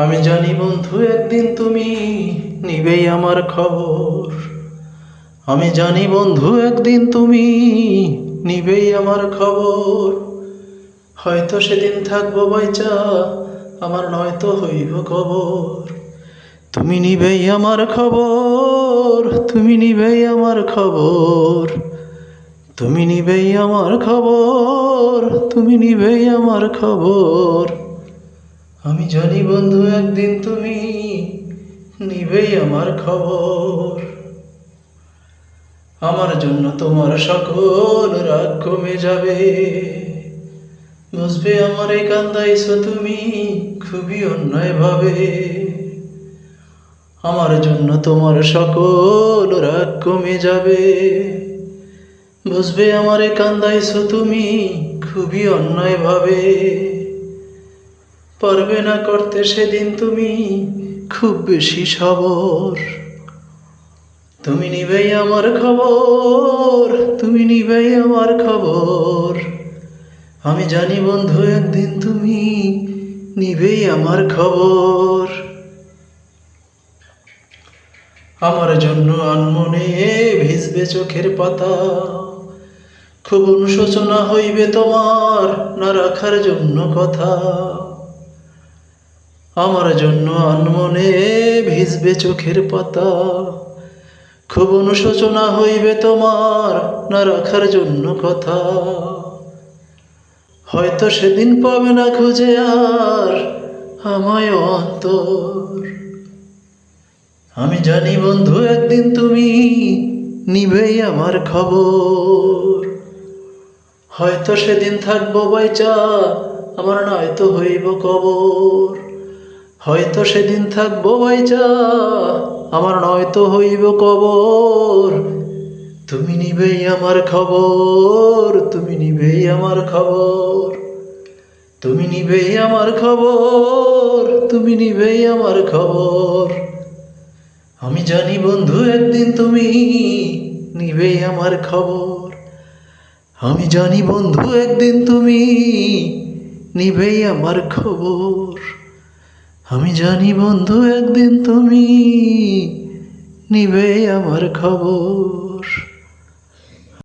আমি জানি বন্ধু একদিন তুমি নিবেই আমার খবর। আমি জানি বন্ধু একদিন তুমি নিবেই আমার খবর। হয়তো সেদিন থাকবো বাইচা, আমার নয়তো হইব কবর। তুমি নিবেই আমার খবর, তুমি নিবেই আমার খবর, তুমি নিবেই আমার খবর, তুমি নিবেই আমার খবর। আমি জানি বন্ধু একদিন তুমি নিবেই আমার খবর। আমার জন্য তোমার সকল রাগ কমে যাবে, বুঝবে আমার এই কান্দাইছো তুমি খুবই অন্যায় ভাবে। আমার জন্য তোমার সকল রাগ কমে যাবে, বুঝবে আমার এই কান্দাইছো তুমি খুবই অন্যায় ভাবে। পারবে না করতে সেদিন তুমি খুব বেশি সবর। তুমি নিবেই আমার খবর, তুমি নিবেই আমার খবর। আমি জানি বন্ধু একদিন তুমি নিবেই আমার খবর। আমার জন্য আনমনে ভিজবে চোখের পাতা, খুব অনুশোচনা হইবে তোমার না রাখার জন্য কথা। আমার জন্য আনমনে ভিজবে চোখের পাতা, খুব অনুশোচনা হইবে তোমার না রাখার জন্য কথা। হয়তো সেদিন পাবে না খুঁজে আর আমায় অন্তর। আমি জানি বন্ধু একদিন তুমি নিবেই আমার খবর। হয়তো সেদিন থাকবো বাইচা, আমার নয়তো হইব কবর। হয়তো সেদিন থাকবো বাইচা, আমার নয়তো হইব কবর। তুমি নিবেই আমার খবর, তুমি নিবেই আমার খবর, তুমি নিবেই আমার খবর, তুমি নিবেই আমার খবর। আমি জানি বন্ধু একদিন তুমি নিবেই আমার খবর। আমি জানি বন্ধু একদিন তুমি নিবেই আমার খবর। আমি জানি বন্ধু একদিন তুমি নিবেই আমার খবর।